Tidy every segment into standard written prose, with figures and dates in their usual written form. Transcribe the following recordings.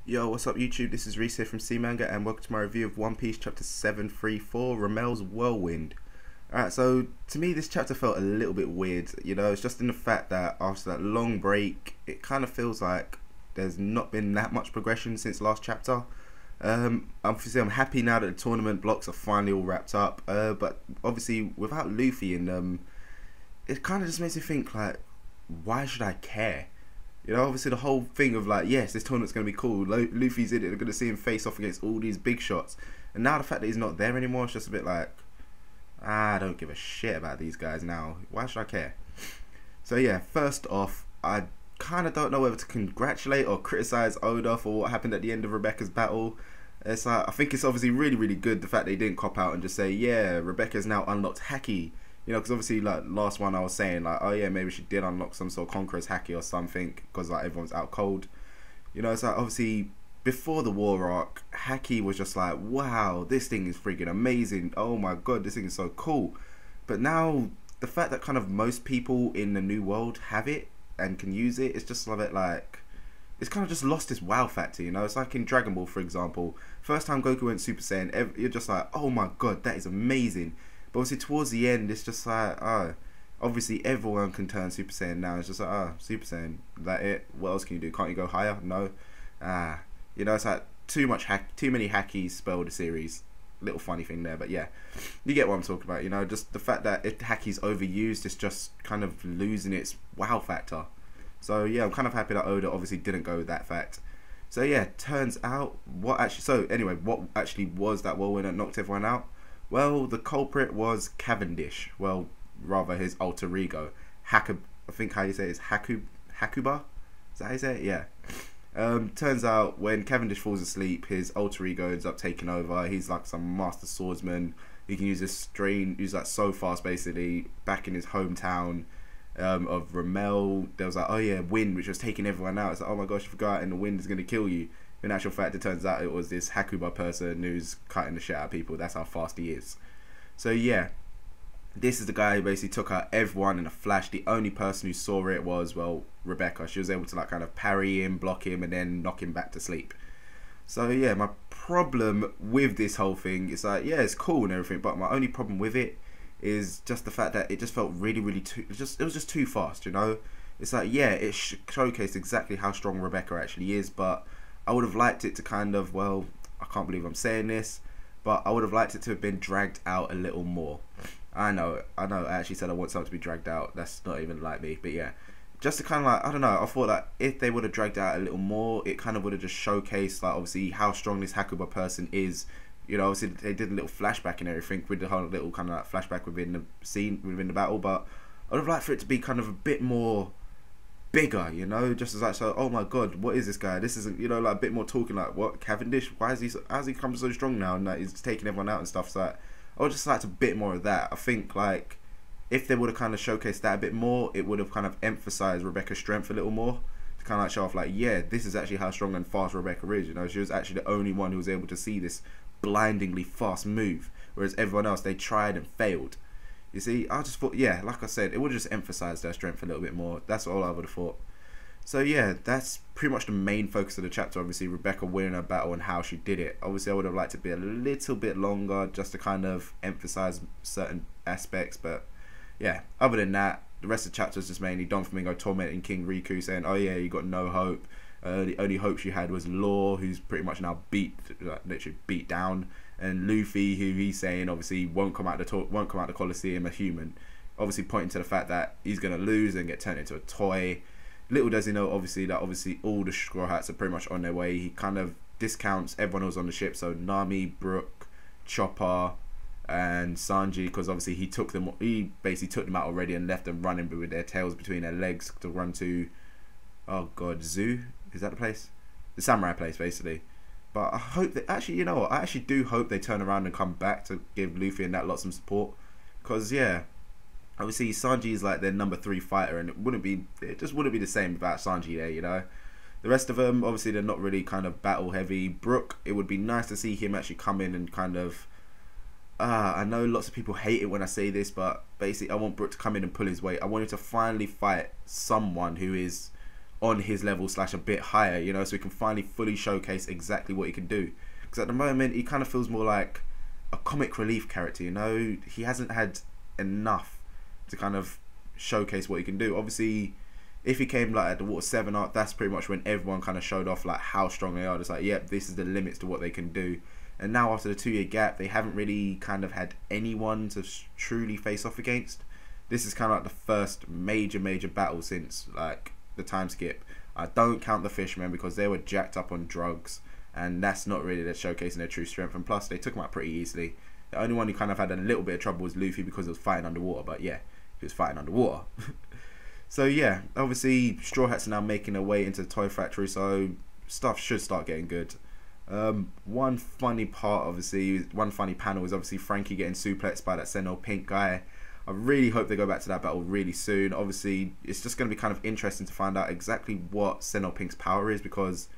Yo, what's up YouTube? This is Reese here from CeeManga and welcome to my review of One Piece chapter 734, Rommel's Whirlwind. Alright, so to me this chapter felt a little bit weird, you know, it's just in the fact that after that long break, it kind of feels like there's not been that much progression since last chapter. Obviously I'm happy now that the tournament blocks are finally all wrapped up, but obviously without Luffy in them, it kind of just makes me think like, why should I care? You know, obviously the whole thing of like, yes, this tournament's going to be cool, Luffy's in it, they're going to see him face off against all these big shots. And now the fact that he's not there anymore, it's just a bit like, I don't give a shit about these guys now. Why should I care? So yeah, first off, I kind of don't know whether to congratulate or criticize Oda for what happened at the end of Rebecca's battle. It's like, I think it's obviously really good the fact that he didn't cop out and just say, yeah, Rebecca's now unlocked Haki. You know, because obviously, like, last one I was saying, like, oh yeah, maybe she did unlock some sort of Conqueror's Haki or something, because, like, everyone's out cold. You know, it's like, obviously, before the war arc, Haki was just like, wow, this thing is freaking amazing. Oh my god, this thing is so cool. But now, the fact that kind of most people in the new world have it and can use it, it's just a bit like, it's kind of just lost its wow factor, you know? It's like in Dragon Ball, for example. First time Goku went Super Saiyan, you're just like, oh my god, that is amazing. But obviously towards the end, it's just like, oh, obviously everyone can turn Super Saiyan now. It's just like, oh, Super Saiyan, that it? What else can you do? Can't you go higher? No. You know, it's like too many hackies spell the series. Little funny thing there, but yeah, you get what I'm talking about. You know, just the fact that if hacky's overused, it's just kind of losing its wow factor. So yeah, I'm kind of happy that Oda obviously didn't go with that fact. So yeah, turns out what actually was that whirlwind that knocked everyone out? Well, the culprit was Cavendish. Well, rather his alter ego. I think how you say it is Hakuba? Is that how you say it? Yeah. Turns out when Cavendish falls asleep, his alter ego ends up taking over. He's like some master swordsman. He can use his use that so fast basically. Back in his hometown of Rommel, there was like, oh yeah, wind, which was taking everyone out. It's like, oh my gosh, you forgot, and the wind is going to kill you. In actual fact, it turns out it was this Hakuba person who's cutting the shit out of people. That's how fast he is. So yeah, this is the guy who basically took out everyone in a flash. The only person who saw it was, well, Rebecca. She was able to like kind of parry him, block him, and then knock him back to sleep. So yeah, my problem with this whole thing is like, yeah, it's cool and everything, but my only problem with it is just the fact that it just felt really it was just too fast, you know? It's like, yeah, it showcased exactly how strong Rebecca actually is, but I would have liked it to kind of, well, I can't believe I'm saying this, but I would have liked it to have been dragged out a little more. I know, I actually said I want something to be dragged out. That's not even like me, but yeah. Just to kind of like, I don't know, I thought that if they would have dragged out a little more, it kind of would have just showcased, like, obviously how strong this Hakuba person is. You know, obviously they did a little flashback and everything with the whole little kind of like flashback within the scene, within the battle, but I would have liked for it to be kind of a bit more bigger, you know, just as like, so, oh my god, what is this guy? This isn't, you know, like a bit more talking like, what, Cavendish? Why is he, how's he come so strong now and like, he's taking everyone out and stuff? So like, I would just like a bit more of that. I think like, if they would have kind of showcased that a bit more, it would have kind of emphasized Rebecca's strength a little more. To kind of like show off like, yeah, this is actually how strong and fast Rebecca is, you know, she was actually the only one who was able to see this blindingly fast move, whereas everyone else, they tried and failed. You see, I just thought, yeah, like I said, it would have just emphasised their strength a little bit more. That's all I would have thought. So yeah, that's pretty much the main focus of the chapter. Obviously, Rebecca winning her battle and how she did it. Obviously, I would have liked it to be a little bit longer just to kind of emphasise certain aspects. But yeah, other than that, the rest of the chapter is just mainly Don Flamingo tormenting King Riku, saying, oh yeah, you got no hope. The only hope she had was Law, who's pretty much now literally beat down, and Luffy, who he's saying obviously won't come out the Colosseum a human, obviously pointing to the fact that he's gonna lose and get turned into a toy. Little does he know, obviously, that all the Straw Hats are pretty much on their way. He kind of discounts everyone who's on the ship, so Nami, Brook, Chopper, and Sanji, because obviously he basically took them out already and left them running with their tails between their legs to run to, oh god, Zoo? Is that the place? The samurai place, basically. But I hope that, actually, you know what, I actually do hope they turn around and come back to give Luffy and that lot some support. Because, yeah, obviously Sanji is like their number 3 fighter, and it just wouldn't be the same without Sanji there, you know. The rest of them, obviously, they're not really kind of battle heavy. Brook, it would be nice to see him actually come in and kind of, I know lots of people hate it when I say this, but basically I want Brook to come in and pull his weight. I want him to finally fight someone who is on his level slash a bit higher, you know, so he can finally fully showcase exactly what he can do. Because at the moment, he kind of feels more like a comic relief character, you know. He hasn't had enough to kind of showcase what he can do. Obviously, if he came like at the Water 7 arc, that's pretty much when everyone kind of showed off like how strong they are. It's like, yep, this is the limits to what they can do. And now after the 2-year gap, they haven't really kind of had anyone to truly face off against. This is kind of like the first major battle since like the time skip. I don't count the Fishmen because they were jacked up on drugs, and that's not really their showcasing their true strength. And plus, they took them out pretty easily. The only one who kind of had a little bit of trouble was Luffy because he was fighting underwater. But yeah, he was fighting underwater. So yeah, obviously Straw Hats are now making their way into the toy factory, so stuff should start getting good. One funny panel is obviously Frankie getting suplexed by that Senno Pink guy. I really hope they go back to that battle really soon. Obviously, it's just going to be kind of interesting to find out exactly what Senno Pink's power is, because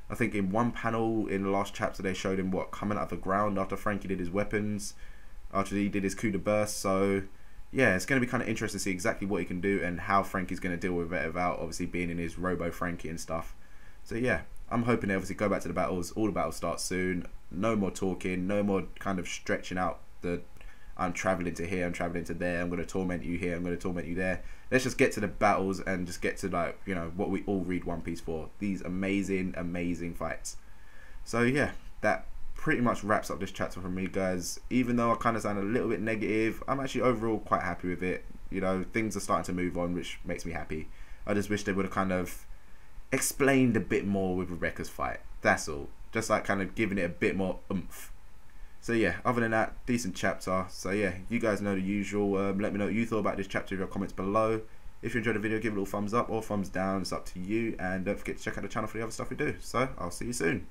I think in one panel in the last chapter they showed him coming out of the ground after Frankie did his weapons, after he did his coup de burst. So yeah, it's going to be kind of interesting to see exactly what he can do and how Frankie's going to deal with it without obviously being in his Robo Frankie and stuff. So yeah, I'm hoping they obviously go back to the battles. All the battles start soon. No more talking, no more kind of stretching out the I'm traveling to here, I'm traveling to there, I'm going to torment you here, I'm going to torment you there. Let's just get to the battles and just get to, like, you know, what we all read One Piece for. These amazing fights. So yeah, that pretty much wraps up this chapter from me, guys. Even though I kind of sound a little bit negative, I'm actually overall quite happy with it. You know, things are starting to move on, which makes me happy. I just wish they would have kind of explained a bit more with Rebecca's fight. That's all. Just like kind of giving it a bit more oomph. So yeah, other than that, decent chapter. So yeah, you guys know the usual. Let me know what you thought about this chapter in your comments below. If you enjoyed the video, give it a little thumbs up or thumbs down. It's up to you. And don't forget to check out the channel for the other stuff we do. So I'll see you soon.